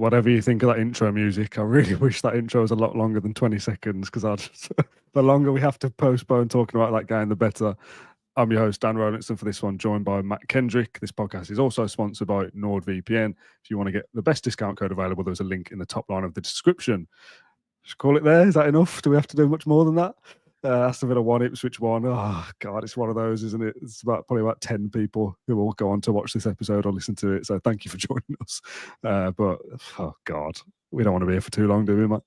whatever you think of that intro music, I really wish that intro was a lot longer than 20 seconds because the longer we have to postpone talking about that game, the better. I'm your host, Dan Rolinson, for this one, joined by Mat Kendrick. This podcast is also sponsored by NordVPN. If you want to get the best discount code available, there's a link in the top line of the description. Just call it there. Is that enough? Do we have to do much more than that? Aston Villa 1, Ipswich 1. Oh, God, it's one of those, isn't it? It's probably about 10 people who will go on to watch this episode or listen to it. So thank you for joining us. But, oh, God, we don't want to be here for too long, do we, Matt?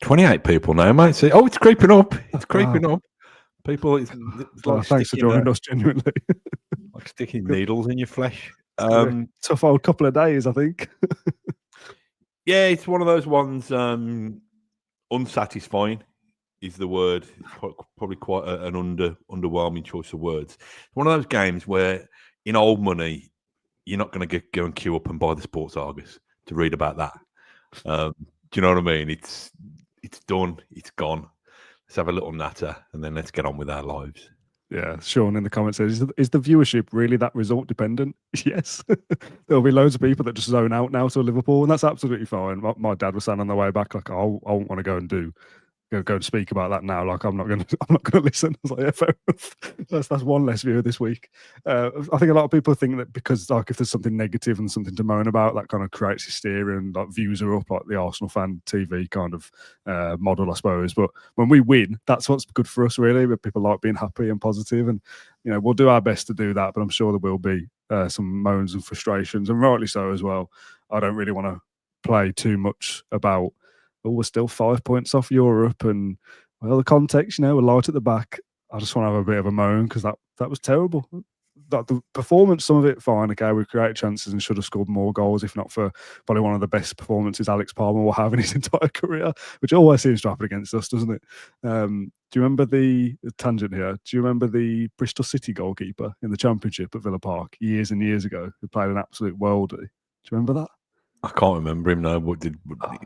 28 people now, mate. See, it's creeping up. It's creeping up. People, it's like thanks for joining us, genuinely. Like sticking needles in your flesh. Tough old couple of days, I think. Yeah, it's one of those ones. Unsatisfying is the word. It's probably quite an underwhelming choice of words. It's one of those games where, in old money, you're not going to go and queue up and buy the Sports Argus to read about that. Do you know what I mean? It's done. It's gone. Let's have a little natter and then let's get on with our lives. Yeah, Sean in the comments says, is the viewership really that result dependent? Yes. There'll be loads of people that just zone out now to Liverpool, and that's absolutely fine. My dad was saying on the way back, like, I won't want to go and speak about that now. Like, I'm not going to listen. I was like, yeah, fair enough. That's one less viewer this week. I think a lot of people think that because, like, if there's something negative and something to moan about, that kind of creates hysteria and like views are up, like the Arsenal fan TV kind of model, I suppose. But when we win, that's what's good for us, really. But people like being happy and positive, and we'll do our best to do that. But I'm sure there will be some moans and frustrations, and rightly so as well. I don't really want to play too much about, we're still 5 points off Europe, and well, the context, we're light at the back. I just want to have a bit of a moan because that was terrible. The performance, some of it fine. Okay, we created chances and should have scored more goals, if not for probably one of the best performances Alex Palmer will have in his entire career, which always seems to happen against us, doesn't it? Do you remember the tangent here? Do you remember the Bristol City goalkeeper in the Championship at Villa Park years and years ago who played an absolute worldie? Do you remember that? I can't remember him now.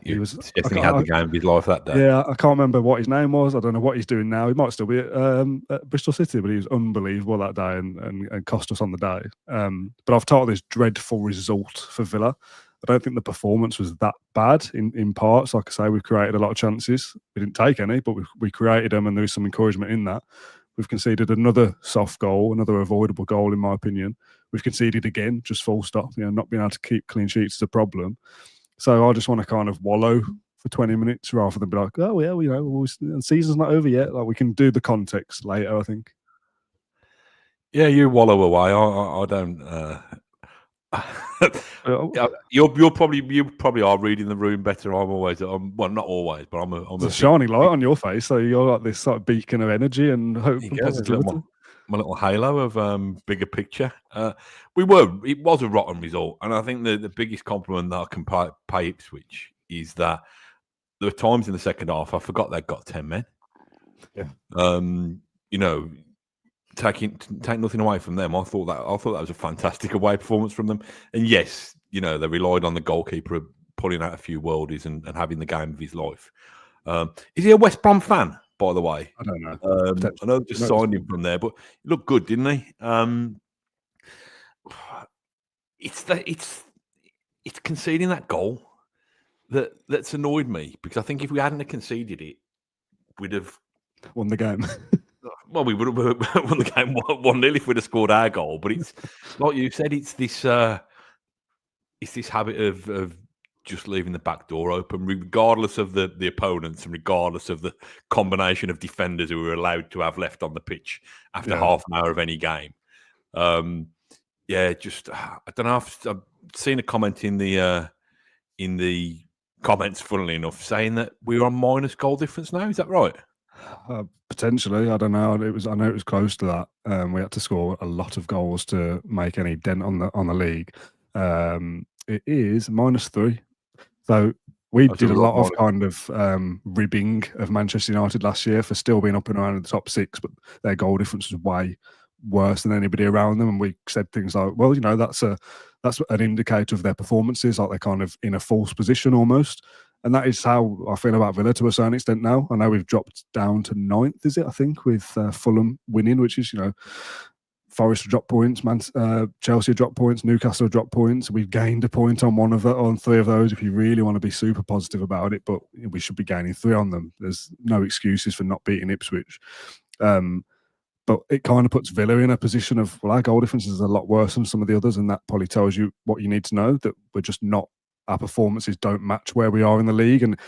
He was suggesting he had the game of his life that day. Yeah, I can't remember what his name was. I don't know what he's doing now. He might still be at Bristol City, but he was unbelievable that day and cost us on the day. But I've told this dreadful result for Villa. I don't think the performance was that bad in parts. Like I say, we created a lot of chances. We didn't take any, but we created them, and there was some encouragement in that. We've conceded another soft goal, another avoidable goal, in my opinion. We've conceded again, just full stop. Not being able to keep clean sheets is a problem. So I just want to kind of wallow for 20 minutes rather than be like, oh, yeah, the season's not over yet. Like, we can do the context later, I think. Yeah, you wallow away. I don't. You probably are reading the room better. Well, not always, but I'm a shining light on your face. So you're like this sort of beacon of energy and hope and positivity. My little halo of bigger picture. It was a rotten result, and I think the biggest compliment that I can pay Ipswich is that there were times in the second half I forgot they'd got 10 men. Yeah. Take nothing away from them. I thought that was a fantastic away performance from them. And yes, they relied on the goalkeeper pulling out a few worldies and having the game of his life. Is he a West Brom fan, by the way? I don't know. I know they just signed him from there, but he looked good, didn't he? It's conceding that goal that's annoyed me, because I think if we hadn't conceded it, we'd have won the game. Well, we would have won the game 1-0 if we'd have scored our goal. But it's like you said, it's this habit of just leaving the back door open, regardless of the opponents and regardless of the combination of defenders who were allowed to have left on the pitch after half an hour of any game. I don't know. I've seen a comment in the comments, funnily enough, saying that we're on minus goal difference now. Is that right? Potentially, I don't know. I know it was close to that. We had to score a lot of goals to make any dent on the league. It is -3. So we did a lot of kind of ribbing of Manchester United last year for still being up and around in the top 6, but their goal difference was way worse than anybody around them. And we said things like, well, that's an indicator of their performances, like they're kind of in a false position almost. And that is how I feel about Villa to a certain extent now. I know we've dropped down to 9th, is it? I think, with Fulham winning, which is, Forest dropped points, Chelsea dropped points, Newcastle dropped points. We've gained a point on 3 of those if you really want to be super positive about it, but we should be gaining 3 on them. There's no excuses for not beating Ipswich. But it kind of puts Villa in a position of, well, our goal difference is a lot worse than some of the others, and that probably tells you what you need to know, that we're just not, our performances don't match where we are in the league, and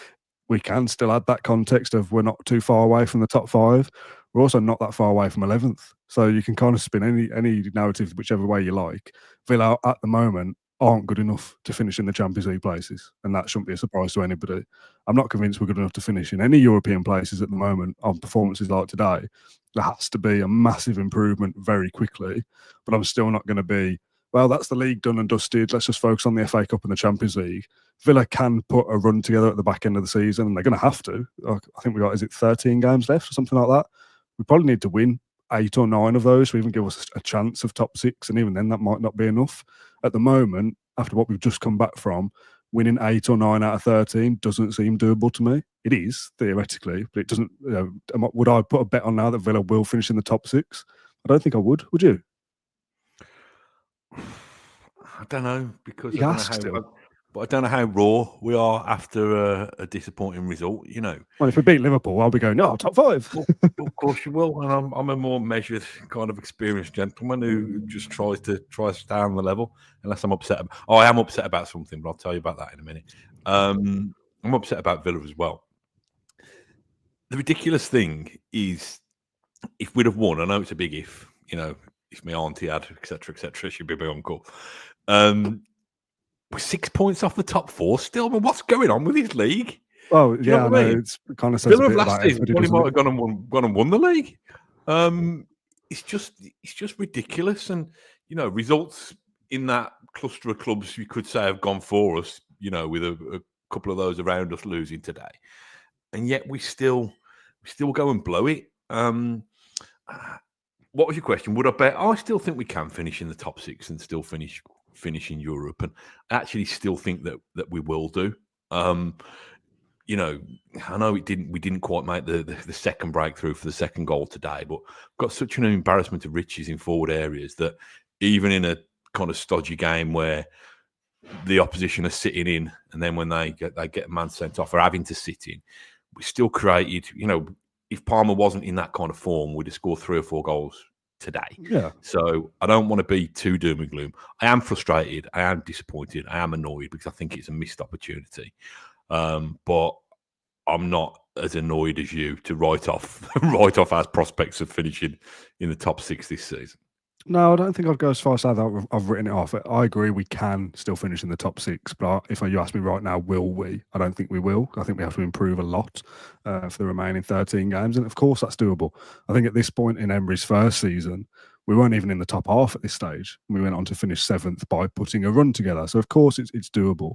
we can still add that context of we're not too far away from the top 5. We're also not that far away from 11th. So you can kind of spin any narrative whichever way you like. Villa at the moment aren't good enough to finish in the Champions League places, and that shouldn't be a surprise to anybody. I'm not convinced we're good enough to finish in any European places at the moment on performances like today. There has to be a massive improvement very quickly, but I'm still not going to be, well, that's the league done and dusted. Let's just focus on the FA Cup and the Champions League. Villa can put a run together at the back end of the season, and they're going to have to. I think we got, is it 13 games left or something like that? We probably need to win 8 or 9 of those to even give us a chance of top 6, and even then that might not be enough. At the moment, after what we've just come back from, winning 8 or 9 out of 13 doesn't seem doable to me. It is, theoretically, but it doesn't. Would I put a bet on now that Villa will finish in the top 6? I don't think I would. Would you? I don't know, because I don't know how raw we are after a disappointing result. You know, well, if we beat Liverpool, I'll be going, no, top 5. Well, of course you will, and I'm a more measured, kind of experienced gentleman who just tries to stay on the level. Unless I'm upset. I am upset about something, but I'll tell you about that in a minute. I'm upset about Villa as well. The ridiculous thing is, if we'd have won, I know it's a big if. You know, if my auntie had, etc., she'd be my uncle. We're 6 points off the top 4 still. I mean, what's going on with this league? Oh, yeah, I know. It's kind of says Villa a bit last about season, everybody, might have gone and won the league. It's just ridiculous, and you know, results in that cluster of clubs you could say have gone for us. You know, with a couple of those around us losing today, and yet we still go and blow it. What was your question? Would I bet? I still think we can finish in the top 6 and still finish in Europe, and I actually still think that we will do. You know, I know we didn't quite make the second breakthrough for the second goal today, but we've got such an embarrassment of riches in forward areas that even in a kind of stodgy game where the opposition are sitting in, and then when they get a man sent off or having to sit in, we still created. You know, if Palmer wasn't in that kind of form, we'd have scored 3 or 4 goals today. Yeah. So I don't want to be too doom and gloom. I am frustrated. I am disappointed. I am annoyed because I think it's a missed opportunity. But I'm not as annoyed as you to write off our prospects of finishing in the top 6 this season. No, I don't think I'd go as far as that. I've written it off. I agree we can still finish in the top 6, but if you ask me right now, will we? I don't think we will. I think we have to improve a lot for the remaining 13 games, and of course that's doable. I think at this point in Emery's first season, we weren't even in the top half at this stage. We went on to finish 7th by putting a run together. So of course it's doable.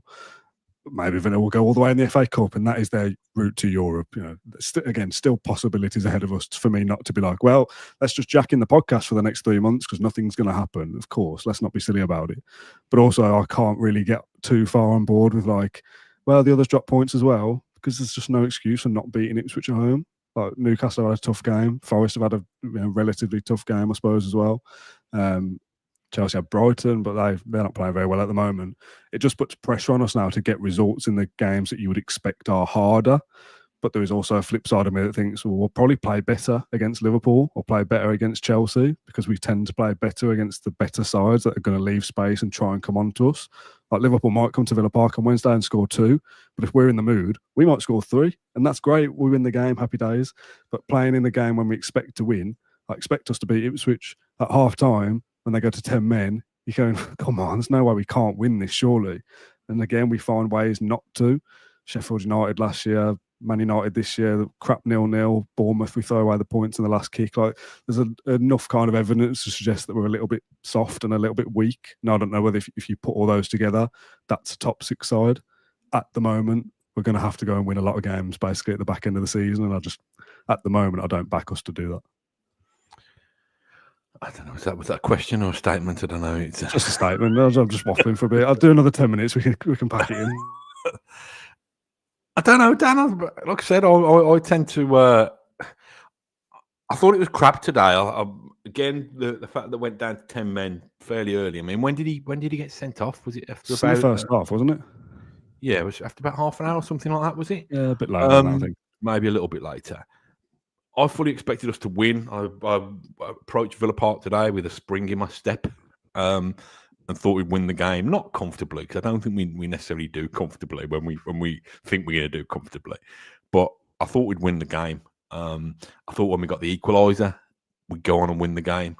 Maybe Villa will go all the way in the FA Cup, and that is their route to Europe. You know, again, still possibilities ahead of us for me not to be like, well, let's just jack in the podcast for the next 3 months because nothing's going to happen. Of course, let's not be silly about it. But also, I can't really get too far on board with like, well, the others drop points as well, because there's just no excuse for not beating Ipswich at home. Like Newcastle had a tough game. Forest have had a relatively tough game, I suppose, as well. Chelsea have Brighton, but they're not playing very well at the moment. It just puts pressure on us now to get results in the games that you would expect are harder. But there is also a flip side of me that thinks, well, we'll probably play better against Liverpool or play better against Chelsea because we tend to play better against the better sides that are going to leave space and try and come on to us. Like Liverpool might come to Villa Park on Wednesday and score 2, but if we're in the mood, we might score 3, and that's great. We win the game, happy days. But playing in the game when we expect to win, I expect us to beat Ipswich at half-time when they go to 10 men, you're going, come on, there's no way we can't win this, surely. And again, we find ways not to. Sheffield United last year, Man United this year, crap 0-0. Bournemouth, we throw away the points in the last kick. Like, there's enough kind of evidence to suggest that we're a little bit soft and a little bit weak. Now, I don't know whether if you put all those together, that's a top 6 side. At the moment, we're going to have to go and win a lot of games basically at the back end of the season. And at the moment, I don't back us to do that. I don't know. Was that a question or a statement? I don't know. It's just a statement. I'm just waffling for a bit. I'll do another 10 minutes. We can pack it in. I don't know, Dan. Like I said, I tend to. I thought it was crap today. Again, the fact that went down to 10 men fairly early. I mean, when did he get sent off? Was it after Just in the about first half, wasn't it? yeah, it was after about half an hour or something like that, was it? Yeah, a bit later than that, I think. Maybe a little bit later. I fully expected us to win. I approached Villa Park today with a spring in my step, and thought we'd win the game. Not comfortably, because I don't think we necessarily do comfortably when we think we're going to do comfortably. But I thought we'd win the game. I thought when we got the equaliser, we'd go on and win the game.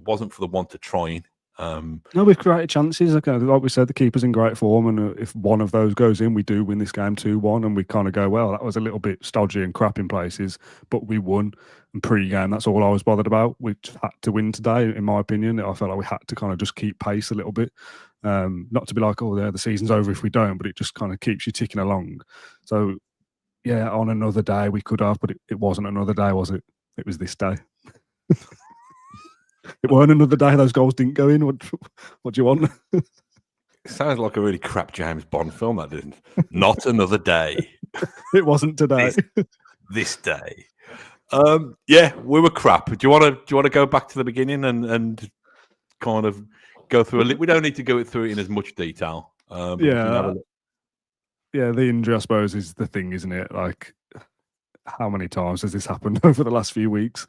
Wasn't for the want of trying. No, we've created chances. Like we said, the keeper's in great form, and if one of those goes in, we do win this game 2-1, and we kind of go, well, that was a little bit stodgy and crap in places, but we won. And pre-game, that's all I was bothered about. We just had to win today, in my opinion. I felt like we had to kind of just keep pace a little bit. Not to be like, oh, the season's over if we don't, but it just kind of keeps you ticking along. So, yeah, on another day we could have, but it wasn't another day, was it? It was this day. It weren't another day. Those goals didn't go in. What do you want? It sounds like a really crap James Bond film, that didn't. Not another day. It wasn't today. This day. Yeah, we were crap. Do you want to go back to the beginning and kind of go through a little? We don't need to go through it in as much detail. Yeah, the injury, I suppose, is the thing, isn't it? Like, how many times has this happened over the last few weeks?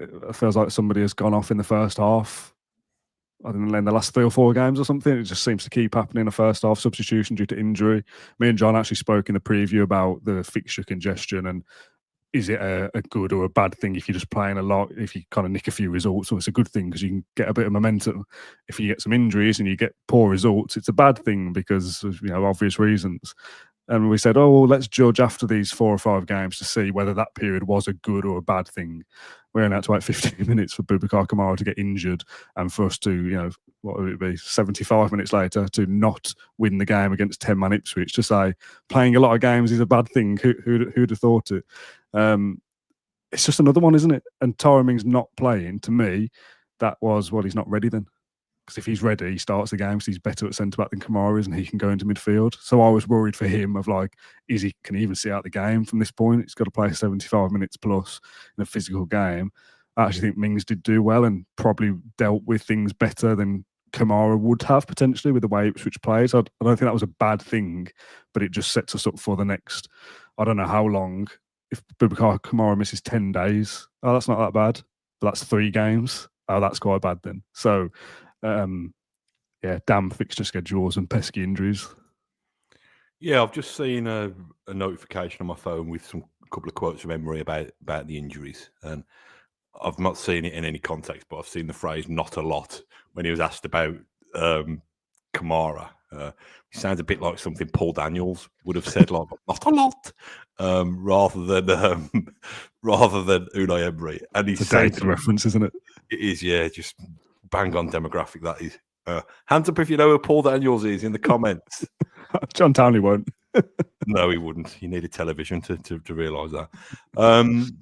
It feels like somebody has gone off in the first half. I don't know, in the last 3 or 4 games or something. It just seems to keep happening in the first half. Substitution due to injury. Me and John actually spoke in the preview about the fixture congestion and is it a good or a bad thing if you're just playing a lot, if you kind of nick a few results? Or it's a good thing because you can get a bit of momentum. If you get some injuries and you get poor results, it's a bad thing because of obvious reasons. And we said, oh, well, let's judge after these 4 or 5 games to see whether that period was a good or a bad thing. We only had to wait 15 minutes for Boubacar Kamara to get injured and for us to, what would it be, 75 minutes later to not win the game against 10-man Ipswich, to say playing a lot of games is a bad thing. Who'd have thought it? It's just another one, isn't it? And Tyrone Mings not playing, to me, that was, well, he's not ready then. Because if he's ready, he starts the game because he's better at centre-back than Kamara is and he can go into midfield. So I was worried for him of like, can he even see out the game from this point? He's got to play 75 minutes plus in a physical game. I actually think Mings did do well and probably dealt with things better than Kamara would have potentially with the way Ipswich plays. I don't think that was a bad thing, but it just sets us up for the next, I don't know how long. If Boubacar Kamara misses 10 days, oh, that's not that bad. But that's 3 games. Oh, that's quite bad then. So, damn fixture schedules and pesky injuries. Yeah, I've just seen a notification on my phone with a couple of quotes from Emery about the injuries, and I've not seen it in any context, but I've seen the phrase "not a lot" when he was asked about Kamara. He sounds a bit like something Paul Daniels would have said, like "not a lot," rather than Unai Emery. And he's a dated reference, isn't it? It is, yeah, just bang on demographic that is. Hands up if you know who Paul Daniels is in the comments. John Townley won't. No, he wouldn't. You need a television to realise that. And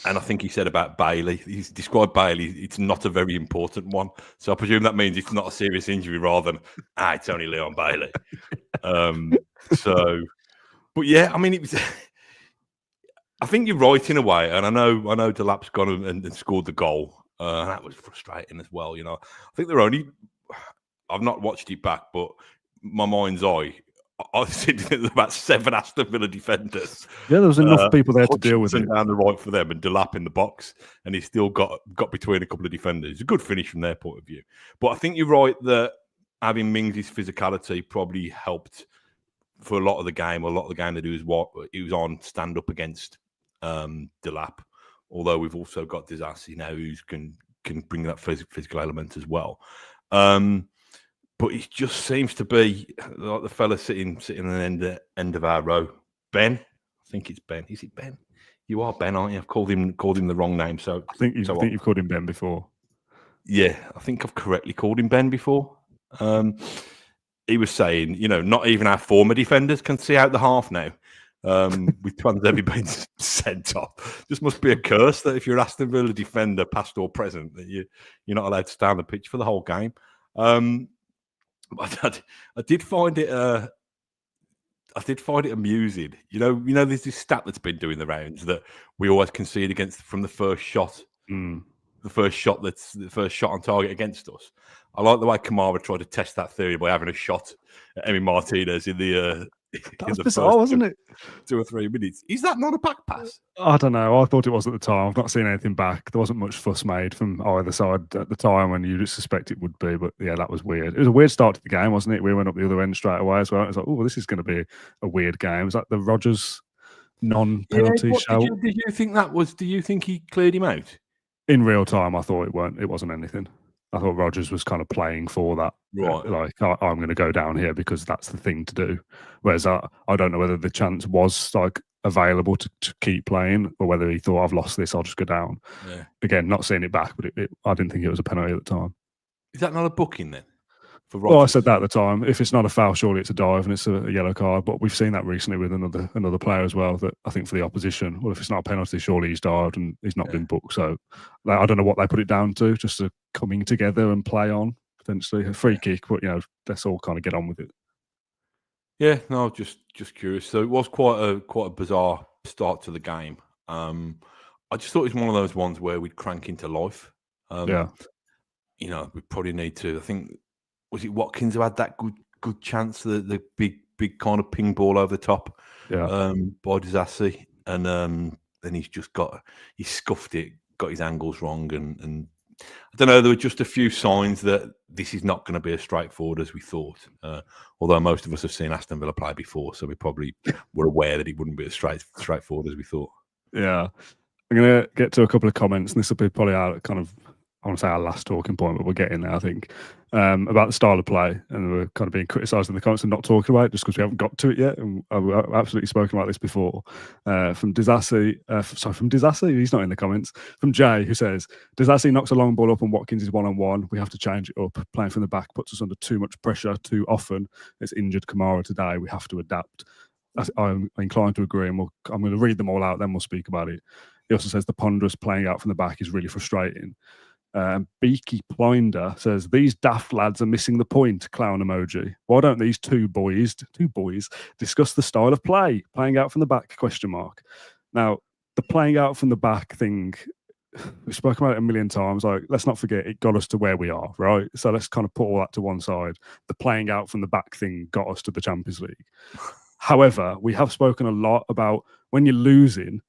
I think he said about Bailey, he's described Bailey, it's not a very important one. So I presume that means it's not a serious injury rather than, it's only Leon Bailey. But yeah, I mean, it was... I think you're right in a way. And I know Delap's gone and scored the goal. And that was frustrating as well, I think I've not watched it back, but my mind's eye, I think there's about 7 Aston Villa defenders. Yeah, there was enough people there to deal with it. Down the right for them and Delap in the box, and he still got between a couple of defenders. It's a good finish from their point of view. But I think you're right that having Mings' physicality probably helped for a lot of the game. A lot of the game that he was on stand up against Delap. Although we've also got Disasi now who can bring that physical element as well. But it just seems to be like the fella sitting in the end of our row. Ben, I think it's Ben. Is it Ben? You are Ben, aren't you? I've called him the wrong name. So I think you've called him Ben before. Yeah, I think I've correctly called him Ben before. He was saying, not even our former defenders can see out the half now. With Twanzebe being sent off, just must be a curse that if you're Aston Villa defender, past or present, that you're not allowed to stay on the pitch for the whole game. I did find it. I I did find it amusing. There's this stat that's been doing the rounds that we always concede against from the first shot. The first shot that's the first shot on target against us. I like the way Kamara tried to test that theory by having a shot at Emi Martinez in the bizarre, wasn't it? 2 or 3 minutes. Is that not a back pass? I don't know. I thought it was at the time. I've not seen anything back. There wasn't much fuss made from either side at the time when you'd suspect it would be. But yeah, that was weird. It was a weird start to the game, wasn't it? We went up the other end straight away as well. It was like, oh, this is going to be a weird game. It was like the Rodgers non-penalty shout. Did you think that was? Do you think he cleared him out? In real time, I thought it wasn't anything. I thought Rodgers was kind of playing for that. Right. Like, I'm going to go down here because that's the thing to do. Whereas I don't know whether the chance was like available to keep playing or whether he thought, I've lost this, I'll just go down. Yeah. Again, not seeing it back, but I didn't think it was a penalty at the time. Is that not a booking then? For Rodgers? Well, I said that at the time. If it's not a foul, surely it's a dive and it's a yellow card. But we've seen that recently with another player as well. That I think for the opposition, well, if it's not a penalty, surely he's dived and he's not been booked. So I don't know what they put it down to. Just a coming together and play on potentially a free kick. But let's all kind of get on with it. Yeah, no, just curious. So it was quite a bizarre start to the game. I just thought it was one of those ones where we'd crank into life. We probably need to. I think. Was it Watkins who had that good chance, the big kind of ping ball over the top by Disassi, and then he scuffed it, got his angles wrong, and I don't know, there were just a few signs that this is not going to be as straightforward as we thought, although most of us have seen Aston Villa play before, so we probably were aware that it wouldn't be as straightforward as we thought. Yeah. I'm going to get to a couple of comments, and this will be probably our kind of, I want to say our last talking point, but we're getting there, I think, about the style of play. And we're kind of being criticised in the comments and not talking about it just because we haven't got to it yet. And I've absolutely spoken about this before. From Disassi, he's not in the comments. From Jay, who says, Disassi knocks a long ball up and Watkins is one-on-one. We have to change it up. Playing from the back puts us under too much pressure too often. It's injured Kamara today. We have to adapt. I'm inclined to agree, and I'm going to read them all out, then we'll speak about it. He also says the ponderous playing out from the back is really frustrating. Beaky Blinder says, these daft lads are missing the point, clown emoji. Why don't these two boys discuss the style of play? Playing out from the back, ? Now, the playing out from the back thing, we've spoken about it a million times. Like, let's not forget, it got us to where we are, right? So let's kind of put all that to one side. The playing out from the back thing got us to the Champions League. However, we have spoken a lot about when you're losing,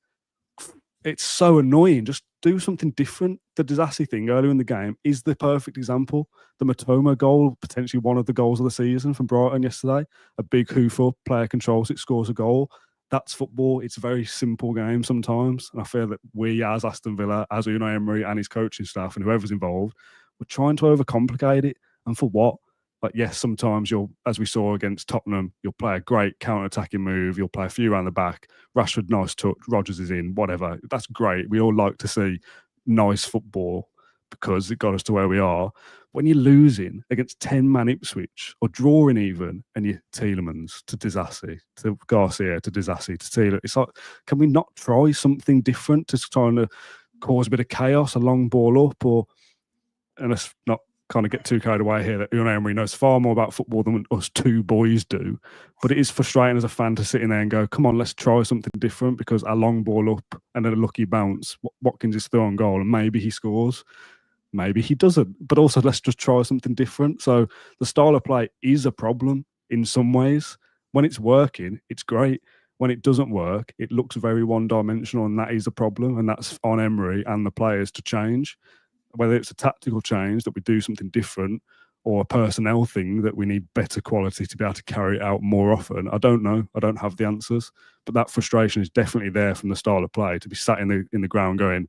it's so annoying. Just do something different. The Disassi thing earlier in the game is the perfect example. The Matoma goal, potentially one of the goals of the season from Brighton yesterday. A big hoof up, player controls it, scores a goal. That's football. It's a very simple game sometimes. And I feel that we, as Aston Villa, as Unai Emery and his coaching staff and whoever's involved, we're trying to overcomplicate it. And for what? Like, yes, sometimes as we saw against Tottenham, you'll play a great counter-attacking move. You'll play a few around the back. Rashford, nice touch. Rodgers is in, whatever. That's great. We all like to see nice football because it got us to where we are. When you're losing against 10-man Ipswich or drawing even, and you're Tielemans to Disassi, to Garcia to Disassi to Tielemans, it's like, can we not try something different to trying to cause a bit of chaos, a long ball up, and let's not kind of get too carried away here that Unai Emery knows far more about football than us two boys do. But it is frustrating as a fan to sit in there and go, come on, let's try something different, because a long ball up and then a lucky bounce, Watkins is through on goal and maybe he scores, maybe he doesn't. But also let's just try something different. So the style of play is a problem in some ways. When it's working, it's great. When it doesn't work, it looks very one-dimensional, and that is a problem. And that's on Emery and the players to change. Whether it's a tactical change that we do something different, or a personnel thing that we need better quality to be able to carry it out more often, I don't know. I don't have the answers. But that frustration is definitely there from the style of play, to be sat in the ground going,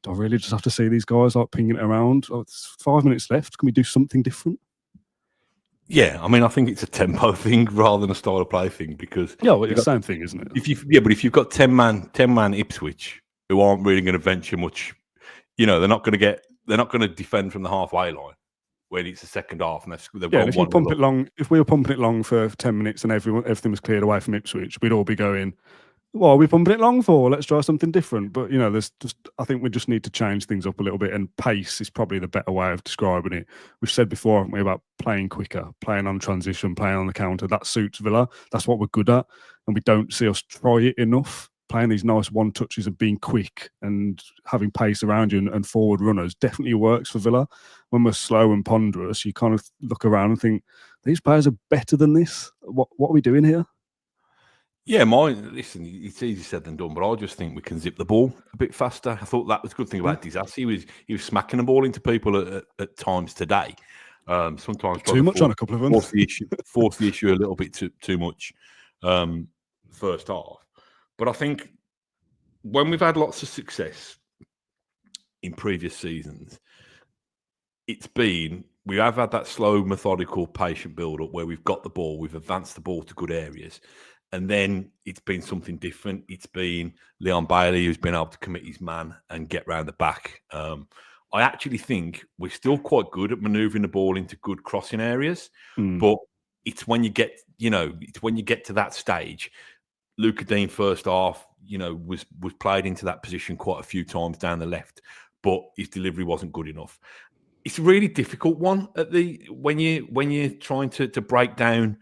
do I really just have to see these guys like pinging it around? Oh, it's 5 minutes left. Can we do something different? Yeah, I mean, I think it's a tempo thing rather than a style of play thing, because it's the same thing, isn't it? But if you've got 10-man Ipswich who aren't really going to venture much, they're not going to defend from the halfway line when it's the second half, and they've got if you pump it long, if we were pumping it long for 10 minutes and everything was cleared away from Ipswich, we'd all be going, what are we pumping it long for? Let's try something different. But I think we just need to change things up a little bit. And pace is probably the better way of describing it. We've said before, haven't we, about playing quicker, playing on transition, playing on the counter. That suits Villa. That's what we're good at, and we don't see us try it enough. Playing these nice one touches and being quick and having pace around you and forward runners definitely works for Villa. When we're slow and ponderous, you kind of look around and think these players are better than this. What are we doing here? Yeah, listen, it's easy said than done, but I just think we can zip the ball a bit faster. I thought that was a good thing about Disasi. He was smacking the ball into people at times today. Sometimes too much on a couple of them. Force the issue a little bit too much first half. But I think when we've had lots of success in previous seasons, we have had that slow, methodical, patient build-up where we've got the ball, we've advanced the ball to good areas. And then it's been something different. It's been Leon Bailey who's been able to commit his man and get round the back. I actually think we're still quite good at manoeuvring the ball into good crossing areas. But it's when you get, to that stage. Luca Dean first half, was played into that position quite a few times down the left, but his delivery wasn't good enough. It's a really difficult one when you're trying to break down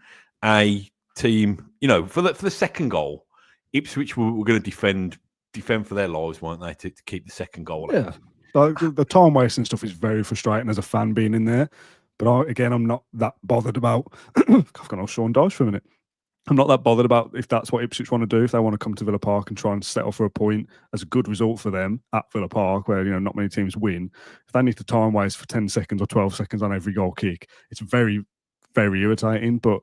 a team. For the second goal, Ipswich were going to defend for their lives, weren't they, to keep the second goal? Yeah, like the time wasting stuff is very frustrating as a fan being in there. But I'm not that bothered about. I've gone off Sean Dyche for a minute. I'm not that bothered about if that's what Ipswich want to do. If they want to come to Villa Park and try and settle for a point as a good result for them at Villa Park, where not many teams win, if they need to time waste for 10 seconds or 12 seconds on every goal kick, it's very, very irritating. But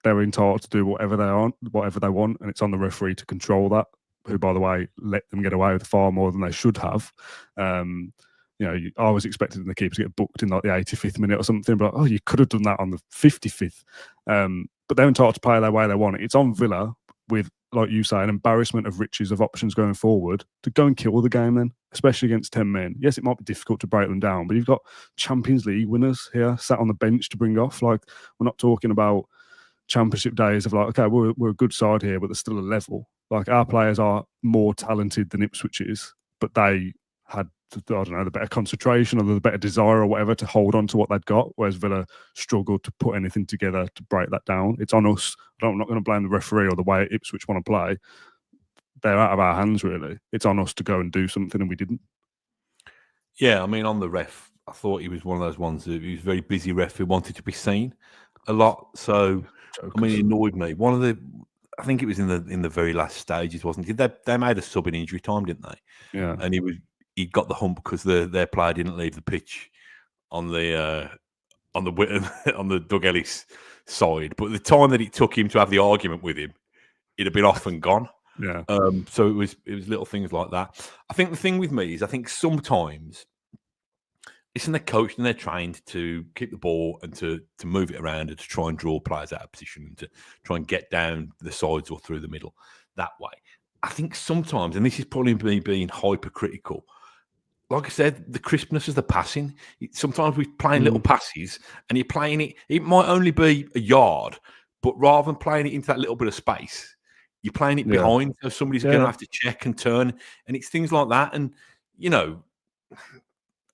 they're entitled to do whatever they want, and it's on the referee to control that. Who, by the way, let them get away with far more than they should have. I was expecting the keeper to get booked in like the 85th minute or something, but you could have done that on the 55th. But they're entitled to play their way they want it. It's on Villa with, like you say, an embarrassment of riches of options going forward to go and kill the game then, especially against 10 men. Yes, it might be difficult to break them down, but you've got Champions League winners here sat on the bench to bring off. Like, we're not talking about Championship days of like, okay, we're a good side here, but there's still a level. Like, our players are more talented than Ipswich is, but they had, I don't know, the better concentration or the better desire or whatever to hold on to what they'd got, whereas Villa struggled to put anything together to break that down. It's on us. I'm not going to blame the referee or the way Ipswich want to play. They're out of our hands, really. It's on us to go and do something, and we didn't. Yeah, I mean, on the ref, I thought he was one of those ones that he was a very busy ref who wanted to be seen a lot. So, I mean, it annoyed me. I think it was in the very last stages, wasn't it? They made a sub in injury time, didn't they? Yeah. And he got the hump because their player didn't leave the pitch on the Doug Ellis side. But the time that it took him to have the argument with him, it'd have been off and gone. Yeah. So it was little things like that. I think the thing with me is I think sometimes isn't the coach and they're trained to keep the ball and to move it around and to try and draw players out of position and to try and get down the sides or through the middle that way. I think sometimes, and this is probably me being hypercritical, like I said, the crispness of the passing. Sometimes we're playing little passes and you're playing it. It might only be a yard, but rather than playing it into that little bit of space, you're playing it behind. So somebody's going to have to check and turn, and it's things like that. And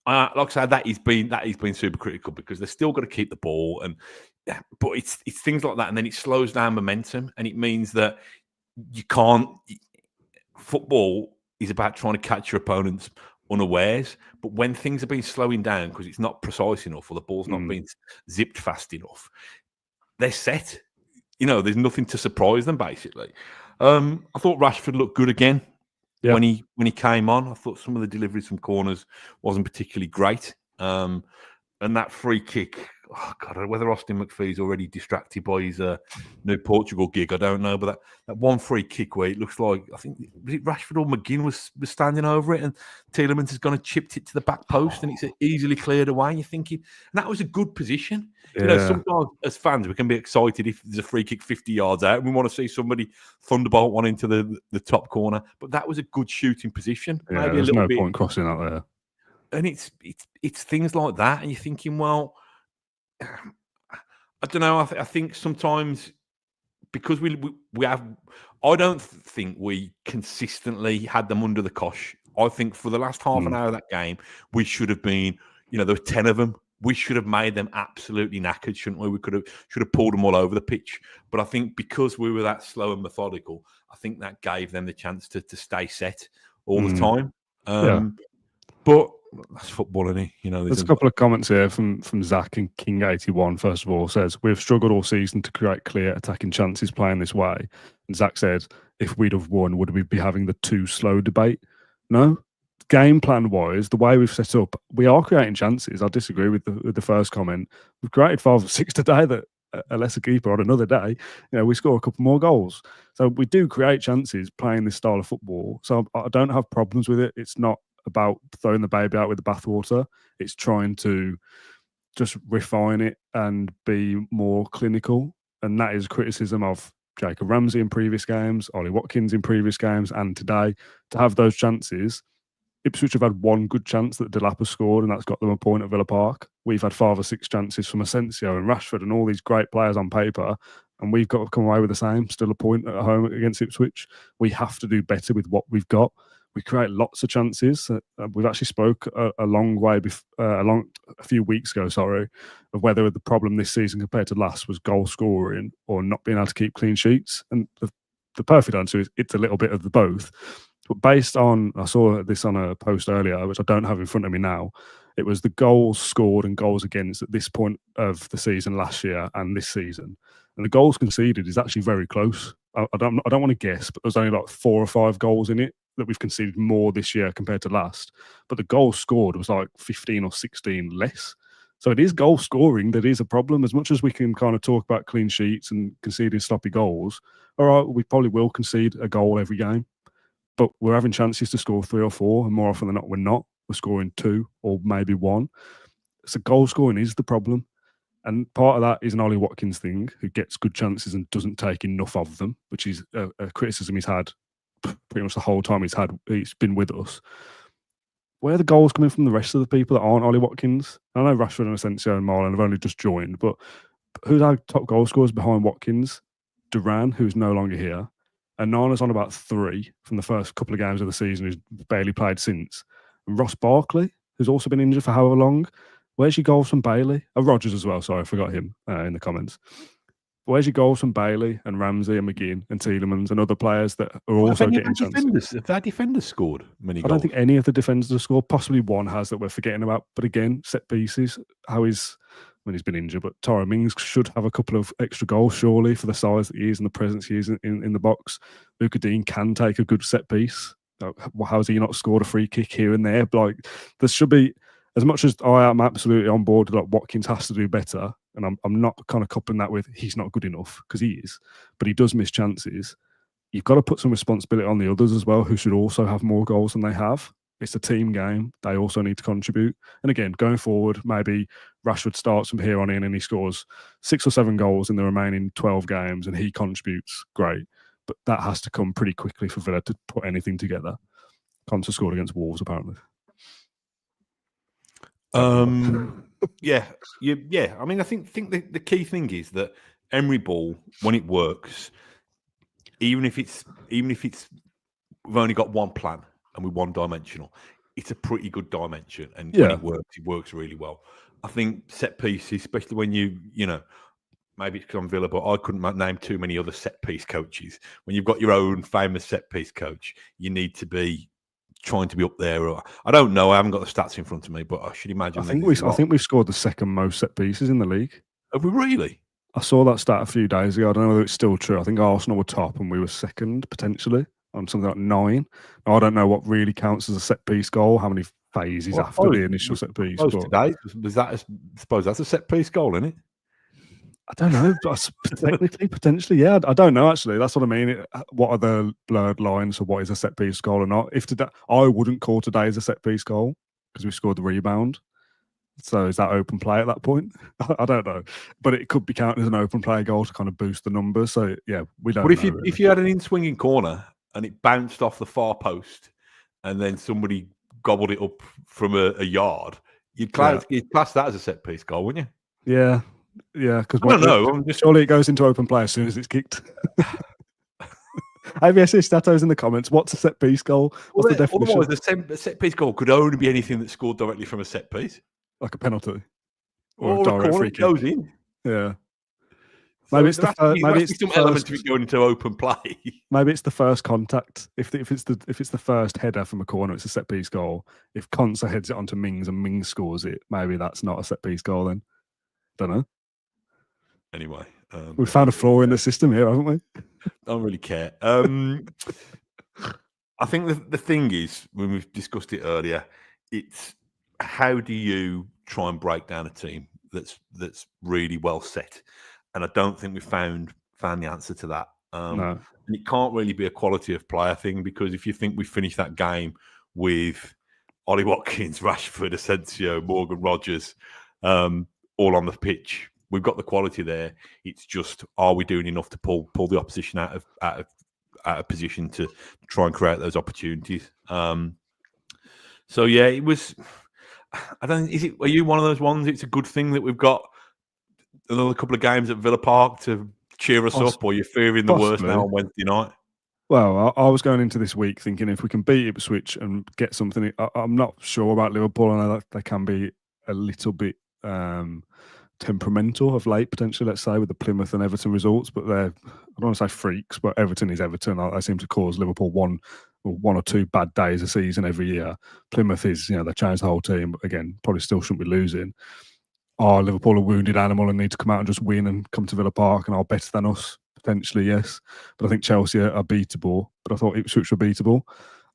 like I said, that has been super critical because they've still got to keep the ball, but it's things like that, and then it slows down momentum, and it means that you can't. Football is about trying to catch your opponents unawares, but when things have been slowing down because it's not precise enough or the ball's not being zipped fast enough, they're set. There's nothing to surprise them, basically. I thought Rashford looked good again when he came on. I thought some of the deliveries from corners wasn't particularly great. And that free kick, God, whether Austin McPhee's already distracted by his new Portugal gig, I don't know. But that one free kick where it looks like, I think, was it Rashford or McGinn was standing over it, and Tielemans has gone and chipped it to the back post, and it's easily cleared away. And you're thinking, and that was a good position. Yeah. Sometimes as fans, we can be excited if there's a free kick 50 yards out, and we want to see somebody thunderbolt one into the top corner. But that was a good shooting position. Yeah, maybe there's a little no bit point crossing out there. And it's things like that, and you're thinking, well, I don't know. I think sometimes because we have I don't think we consistently had them under the cosh. I think for the last half an hour of that game, we should have been, there were 10 of them. We should have made them absolutely knackered, shouldn't we? We should have pulled them all over the pitch. But I think because we were that slow and methodical, I think that gave them the chance to stay set all the time. But that's football, isn't it? There's a couple of comments here from Zach and King81. First of all, says we've struggled all season to create clear attacking chances playing this way. And Zach said, if we'd have won, would we be having the too slow debate? No. Game plan wise, the way we've set up, we are creating chances. I disagree with the first comment. We've created 5 or 6 today that a lesser keeper on another day, we score a couple more goals. So we do create chances playing this style of football. So I don't have problems with it. It's not about throwing the baby out with the bathwater. It's trying to just refine it and be more clinical. And that is criticism of Jacob Ramsey in previous games, Ollie Watkins in previous games, and today. To have those chances, Ipswich have had one good chance that Delap has scored, and that's got them a point at Villa Park. We've had 5 or 6 chances from Asensio and Rashford and all these great players on paper, and we've got to come away with the same, still a point at home against Ipswich. We have to do better with what we've got. We create lots of chances. We've actually spoke a long way, a few weeks ago, of whether the problem this season compared to last was goal scoring or not being able to keep clean sheets. And the perfect answer is it's a little bit of the both. But based on, I saw this on a post earlier, which I don't have in front of me now, it was the goals scored and goals against at this point of the season last year and this season. And the goals conceded is actually very close. I don't want to guess, but there's only like 4 or 5 goals in it that we've conceded more this year compared to last. But the goals scored was like 15 or 16 less. So it is goal scoring that is a problem. As much as we can kind of talk about clean sheets and conceding sloppy goals, all right, we probably will concede a goal every game. But we're having chances to score 3 or 4, and more often than not, we're not. We're scoring 2 or maybe 1. So goal scoring is the problem. And part of that is an Ollie Watkins thing, who gets good chances and doesn't take enough of them, which is a criticism he's had pretty much the whole time he's been with us. Where are the goals coming from the rest of the people that aren't Ollie Watkins? I know Rashford and Asensio and Marlon have only just joined, but who's our top goal scorers behind Watkins? Duran, who's no longer here. And Nana's on about 3 from the first couple of games of the season, who's barely played since. And Ross Barkley, who's also been injured for however long. Where's your goals from Bailey? Oh, Rogers as well. Sorry, I forgot him in the comments. Where's your goals from Bailey and Ramsey and McGinn and Tielemans and other players that are also getting chances? Have our defenders scored many goals? I don't think any of the defenders have scored. Possibly one has that we're forgetting about. But again, set pieces. He's been injured, but Tyrone Mings should have a couple of extra goals, surely, for the size that he is and the presence he is in the box. Luca Dean can take a good set piece. How has he not scored a free kick here and there? Like, there should be, as much as I am absolutely on board, like Watkins has to do better, and I'm not kind of coupling that with he's not good enough, because he is, but he does miss chances. You've got to put some responsibility on the others as well, who should also have more goals than they have. It's a team game. They also need to contribute. And again, going forward, maybe Rashford starts from here on in and he scores 6 or 7 goals in the remaining 12 games and he contributes. Great. But that has to come pretty quickly for Villa to put anything together. Conte scored against Wolves, apparently. Yeah. I mean, I think the key thing is that Emery ball, when it works, even if it's we've only got one plan and we're one-dimensional, it's a pretty good dimension. And when it works really well. I think set pieces, especially when you maybe it's because I'm Villa, but I couldn't name too many other set piece coaches. When you've got your own famous set piece coach, you need to be trying to be up there. I don't know. I haven't got the stats in front of me, but I should imagine. I think we've scored the second most set pieces in the league. Have we really? I saw that stat a few days ago. I don't know whether it's still true. I think Arsenal were top and we were second, potentially, on something like 9. Now, I don't know what really counts as a set-piece goal, how many phases after the initial set-piece. Today, I suppose that's a set-piece goal, isn't it? I don't know. Technically, potentially, yeah. I don't know, actually. That's what I mean. What are the blurred lines for what is a set-piece goal or not? If today, I wouldn't call today as a set-piece goal because we scored the rebound. So is that open play at that point? I don't know, but it could be counted as an open play goal to kind of boost the numbers. So yeah, we don't. But if you had an in-swinging corner and it bounced off the far post, and then somebody gobbled it up from a yard, you'd class that as a set piece goal, wouldn't you? Yeah, because I don't know. Surely it goes into open play as soon as it's kicked. ABS Stato's in the comments. What's a set piece goal? What's the definition? Otherwise, a set piece goal could only be anything that's scored directly from a set piece. Like a penalty Or a direct corner free that kick. goes in. Yeah. So Maybe it's the maybe it's some element of it going into open play. Maybe it's the first contact. If it's the first header from a corner, it's a set piece goal. If Konsa heads it onto Mings and Mings scores it, maybe that's not a set piece goal then. Don't know. Anyway, we've found a flaw in the system here, haven't we? Don't really care. I think the thing is, when we've discussed it earlier, it's how do you try and break down a team that's really well set? And I don't think we've found the answer to that. No. And it can't really be a quality of player thing, because if you think we finished that game with Ollie Watkins, Rashford, Asensio, Morgan Rogers, all on the pitch, we've got the quality there. It's just, are we doing enough to pull the opposition out of position to try and create those opportunities? So yeah, it was. I don't. Are you one of those ones? It's a good thing that we've got another couple of games at Villa Park to cheer us up, or you're fearing the worst now on Wednesday night? Well, I was going into this week thinking if we can beat Ipswich and get something. I'm not sure about Liverpool. I know that they can be a little bit temperamental of late, potentially, let's say, with the Plymouth and Everton results, but they're, I don't want to say freaks, but Everton is Everton. They seem to cause Liverpool one or two bad days a season every year. Plymouth is, they changed the whole team, but again, probably still shouldn't be losing. Are Liverpool a wounded animal and need to come out and just win and come to Villa Park and are better than us? Potentially, yes. But I think Chelsea are beatable, but I thought Ipswich were beatable.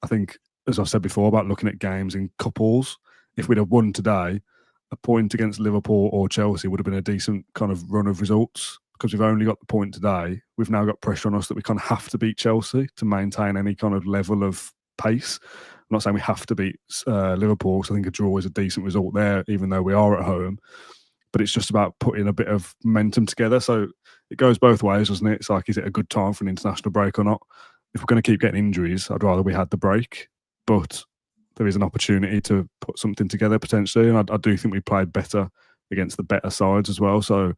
I think, as I've said before, about looking at games in couples, if we'd have won today, a point against Liverpool or Chelsea would have been a decent kind of run of results. Because we've only got the point today, we've now got pressure on us that we kind of have to beat Chelsea to maintain any kind of level of pace. I'm not saying we have to beat Liverpool, so I think a draw is a decent result there, even though we are at home. But it's just about putting a bit of momentum together. So it goes both ways, doesn't it? It's like, is it a good time for an international break or not? If we're going to keep getting injuries, I'd rather we had the break. But there is an opportunity to put something together potentially. And I do think we played better against the better sides as well. So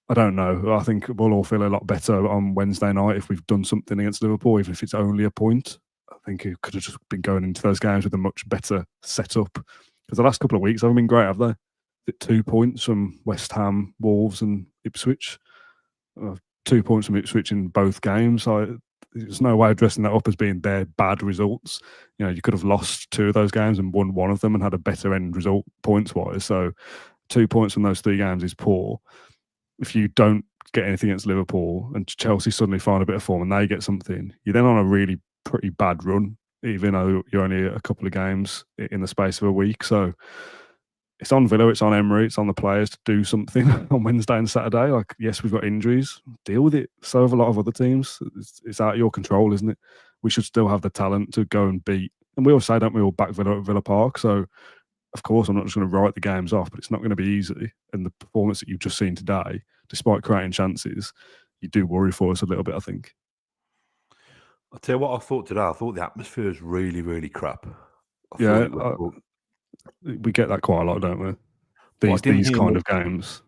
I don't know. I think we'll all feel a lot better on Wednesday night if we've done something against Liverpool, even if it's only a point. I think it could have just been going into those games with a much better setup. Because the last couple of weeks haven't been great, have they? 2 points from West Ham, Wolves and Ipswich. 2 points from Ipswich in both games. There's no way of dressing that up as being their bad results. You could have lost 2 of those games and won one of them and had a better end result points-wise. So 2 points from those 3 games is poor. If you don't get anything against Liverpool and Chelsea suddenly find a bit of form and they get something, you're then on a really pretty bad run, even though you're only a couple of games in the space of a week. So it's on Villa, it's on Emery, it's on the players to do something on Wednesday and Saturday. Like, yes, we've got injuries. Deal with it. So have a lot of other teams. It's out of your control, isn't it? We should still have the talent to go and beat. And we all say, don't we, all back Villa at Villa Park. So, of course, I'm not just going to write the games off, but it's not going to be easy. And the performance that you've just seen today, despite creating chances, you do worry for us a little bit, I think. I'll tell you what I thought today. I thought the atmosphere was really, really crap. We get that quite a lot, don't we? These kind of games.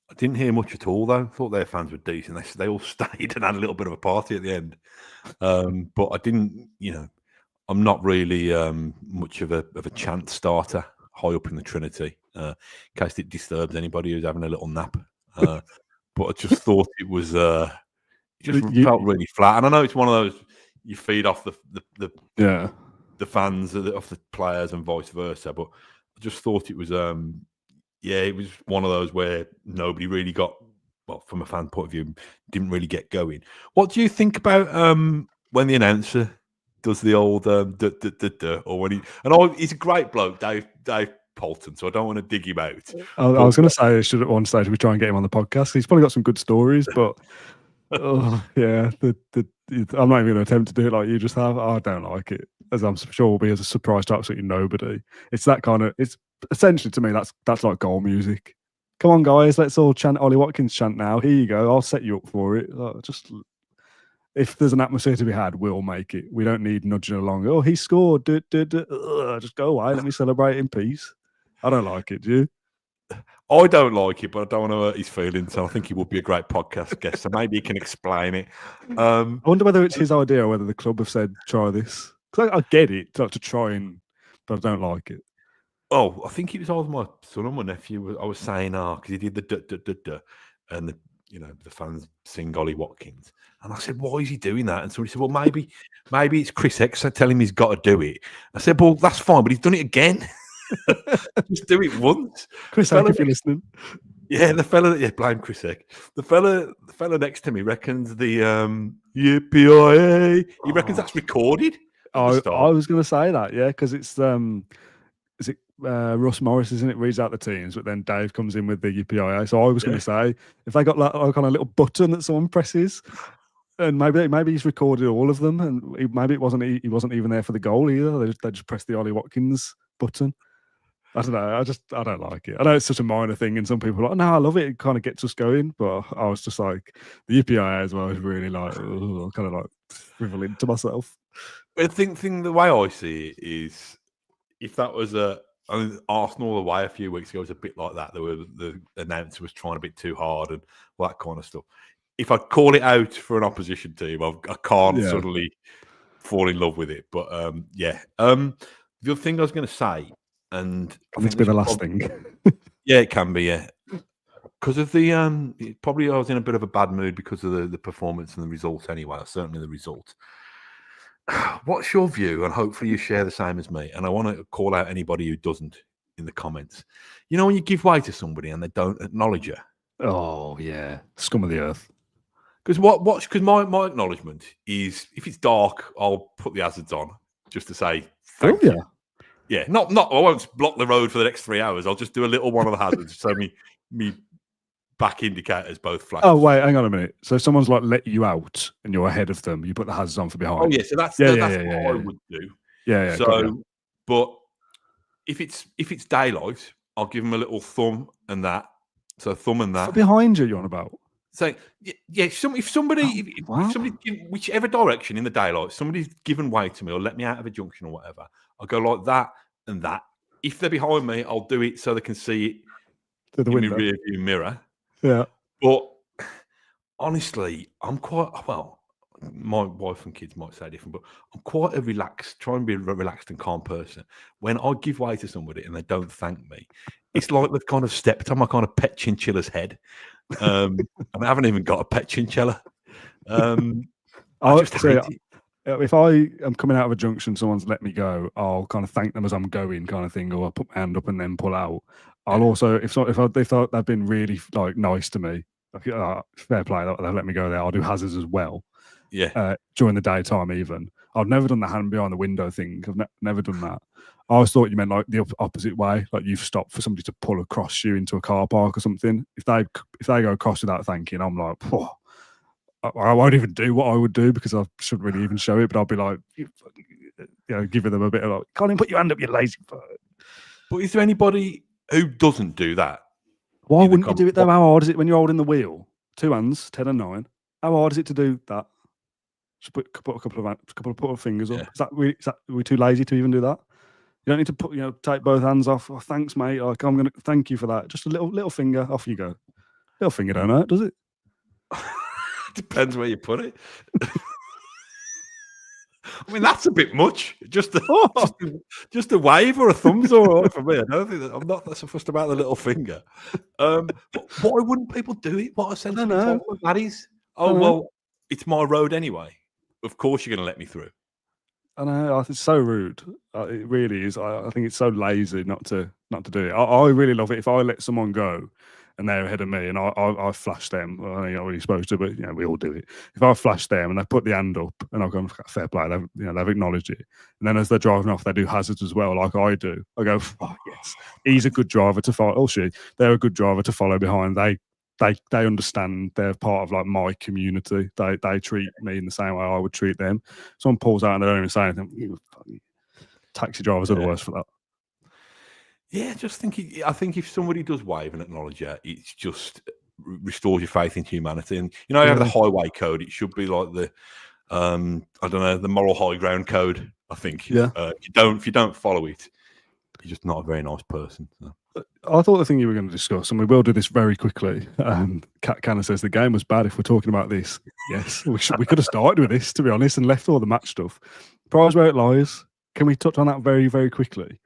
I didn't hear much at all, though. I thought their fans were decent. They all stayed and had a little bit of a party at the end. But I didn't, I'm not really much of a chant starter high up in the Trinity, in case it disturbs anybody who's having a little nap. But I just thought it was, it just felt really flat. And I know it's one of those, you feed off the fans, off the players and vice versa. But I just thought it was, it was one of those where nobody really got, well, from a fan point of view, didn't really get going. What do you think about when the announcer does the old or when he's a great bloke, Dave Poulton, so I don't want to dig him out. I was going to say, should at one stage we try and get him on the podcast. He's probably got some good stories, but I'm not even going to attempt to do it like you just have. I don't like it, as I'm sure will be as a surprise to absolutely nobody. It's that kind of, it's essentially, to me, that's like goal music. Come on, guys, let's all chant Ollie Watkins chant now. Here you go. I'll set you up for it. Just if there's an atmosphere to be had, we'll make it. We don't need nudging along. Oh, he scored. Just go away. Let me celebrate in peace. I don't like it. Do you? I don't like it, but I don't want to hurt his feelings. So I think he would be a great podcast guest. So maybe he can explain it. I wonder whether it's his idea or whether the club have said try this. Because I get it to try and, but I don't like it. Oh, I think it was either my son or my nephew. I was saying, because he did the duh, duh, duh, duh, and the fans sing Ollie Watkins, and I said, why is he doing that? And somebody said, well, maybe it's Chris X. I tell him he's got to do it. I said, well, that's fine, but he's done it again. Just do it once. Chris X, if you're listening. Yeah, blame Chris Egg. The fella next to me reckons the yippee. He reckons that's recorded. I was going to say that, yeah, because it's is it Russ Morris, isn't it? Reads out the teams, but then Dave comes in with the yippee. So I was going to say if they got like on a little button that someone presses, and maybe he's recorded all of them, and maybe he wasn't even there for the goal either. They just pressed the Ollie Watkins button. I don't know. I don't like it. I know it's such a minor thing, and some people are like, no, I love it. It kind of gets us going. But I was just like, the UPIA as well is really like, kind of like shriveling to myself. I think the way I see it is, if that was Arsenal away a few weeks ago was a bit like that. The announcer was trying a bit too hard and all that kind of stuff. If I call it out for an opposition team, I can't suddenly fall in love with it. But the other thing I was going to say. And I think it's been the last thing. Yeah, it can be, yeah. Because of the probably I was in a bit of a bad mood because of the performance and the result anyway, or certainly the result. What's your view? And hopefully you share the same as me. And I want to call out anybody who doesn't in the comments. You know when you give way to somebody and they don't acknowledge you? Oh, yeah. Scum of the earth. Because because my acknowledgement is, if it's dark, I'll put the hazards on just to say thank you. Yeah, not. I won't block the road for the next 3 hours. I'll just do a little one of the hazards so me back indicators both flash. Oh wait, hang on a minute. So someone's like let you out and you're ahead of them. You put the hazards on for behind. Oh yeah, so that's what I would do. Yeah. So, but if it's daylight, I'll give them a little thumb and that. So thumb and that. For behind you're on about. So if somebody whichever direction in the daylight, somebody's given way to me or let me out of a junction or whatever, I'll go like that and that. If they're behind me, I'll do it so they can see it through the window. My rear view mirror. Yeah. But honestly, I'm quite my wife and kids might say different, but I'm quite try and be a relaxed and calm person. When I give way to somebody and they don't thank me, it's like they've kind of stepped on my kind of pet chinchilla's head. And I haven't even got a pet chinchilla. If I am coming out of a junction, someone's let me go, I'll kind of thank them as I'm going, kind of thing, or I'll put my hand up and then pull out. I'll also, if they've been really like nice to me, fair play, they'll let me go there. I'll do hazards as well. Yeah. During the daytime, even I've never done the hand behind the window thing. I've never done that. I always thought you meant like the opposite way, like you've stopped for somebody to pull across you into a car park or something. If they go across without thanking, I'm like, I won't even do what I would do because I shouldn't really even show it. But I'll be like, giving them a bit of like, can't even put your hand up, you lazy fuck. But is there anybody who doesn't do that? Why wouldn't you do it though? How hard is it when you're holding the wheel? 2 hands, 10 and 9. How hard is it to do that? Just put a couple of fingers up. Are we too lazy to even do that? You don't need to take both hands off. Oh, thanks, mate. Like, I'm going to thank you for that. Just a little finger. Off you go. Little finger don't hurt, does it? Depends where you put it. I mean, that's a bit much. Just a wave or a thumb's all right for me. I don't think I'm not so fussed about the little finger. Why wouldn't people do it? What a sense of entitlement that is. Oh well, it's my road anyway. Of course, you're going to let me through. I know. It's so rude. It really is. I think it's so lazy not to do it. I really love it if I let someone go and they're ahead of me and I flash them. Well, I think I'm not really supposed to, but we all do it. If I flash them and they put the hand up and I've gone fair play, they've acknowledged it. And then as they're driving off, they do hazards as well, like I do. I go, oh yes, he's a good driver to follow. Oh shit, they're a good driver to follow behind. They understand they're part of like my community. They treat me in the same way I would treat them. Someone pulls out and they don't even say anything. Taxi drivers are the worst for that. Yeah, I think if somebody does wave and acknowledge you, it's just restores your faith in humanity. And you have the highway code. It should be like the the moral high ground code. I think. Yeah. If you don't follow it, He's just not a very nice person. So. I thought the thing you were going to discuss, and we will do this very quickly. Kat Cannon says the game was bad. If we're talking about this, yes, we could have started with this, to be honest, and left all the match stuff. Prize where it lies. Can we touch on that very, very quickly?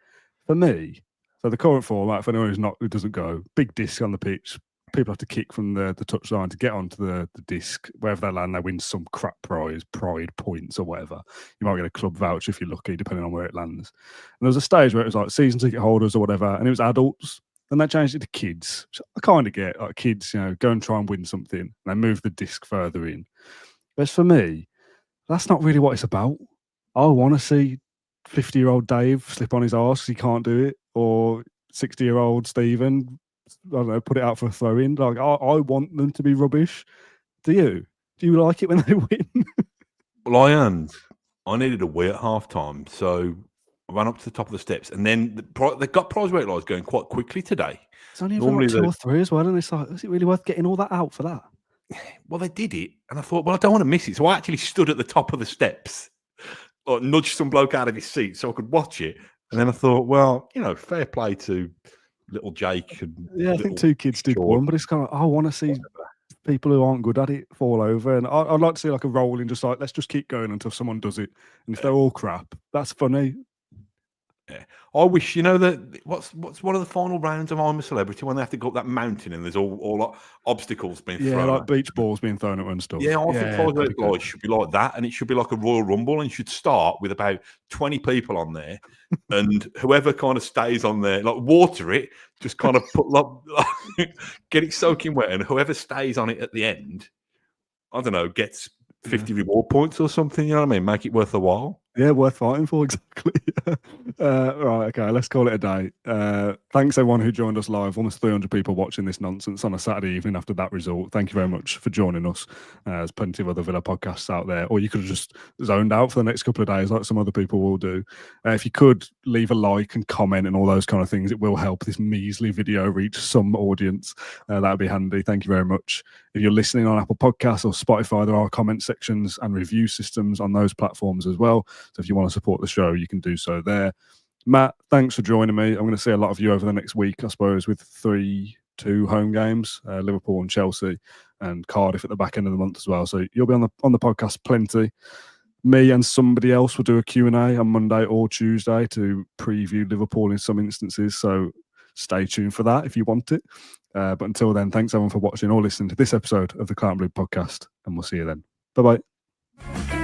For me, so the current format, for anyone who doesn't go, big disc on the pitch. People have to kick from the touchline to get onto the disc. Wherever they land, they win some crap prize, pride points or whatever. You might get a club voucher if you're lucky, depending on where it lands. And there was a stage where it was like season ticket holders or whatever, and it was adults. And they changed it to kids. Which I kind of get, like kids, go and try and win something. And they move the disc further in. But for me, that's not really what it's about. I want to see 50-year-old Dave slip on his arse because he can't do it, or 60-year-old Stephen, I don't know, put it out for a throw in. Like, I want them to be rubbish. Do you? Do you like it when they win? Well, I needed a wee at half time, so I ran up to the top of the steps, and then they got prize weight lies going quite quickly today. It's only like 2 or 3 as well, and it's like, is it really worth getting all that out for that? Well, they did it, and I thought, well, I don't want to miss it, so I actually stood at the top of the steps, like nudged some bloke out of his seat so I could watch it, and then I thought, well, fair play to little Jake. I think 2 kids did one, but it's kind of, I want to see people who aren't good at it fall over, and I'd like to see like a rolling, just like, let's just keep going until someone does it, and if they're all crap, that's funny. Yeah, I wish that what's one of the final rounds of I'm a Celebrity when they have to go up that mountain and there's all like obstacles being thrown. Yeah, like beach balls being thrown at and stuff. Yeah, I think prize weight lies should be like that, and it should be like a Royal Rumble, and you should start with about 20 people on there, and whoever kind of stays on there, like water it, just kind of put get it soaking wet, and whoever stays on it at the end, I don't know, gets 50 reward points or something. You know what I mean? Make it worth a while. Yeah, worth fighting for, exactly. Right, okay, let's call it a day. Thanks everyone who joined us live. Almost 300 people watching this nonsense on a Saturday evening after that result. Thank you very much for joining us. There's plenty of other Villa podcasts out there, or you could have just zoned out for the next couple of days like some other people will do. If you could leave a like and comment and all those kind of things, it will help this measly video reach some audience. That would be handy. Thank you very much. If you're listening on Apple Podcasts or Spotify, there are comment sections and review systems on those platforms as well. So if you want to support the show, you can do so there. Matt, thanks for joining me. I'm going to see a lot of you over the next week, I suppose, with 3-2 home games, Liverpool and Chelsea, and Cardiff at the back end of the month as well. So you'll be on the podcast plenty. Me and somebody else will do a Q&A on Monday or Tuesday to preview Liverpool in some instances. So stay tuned for that if you want it. But until then, thanks everyone for watching or listening to this episode of the Claret and Blue podcast, and we'll see you then. Bye-bye.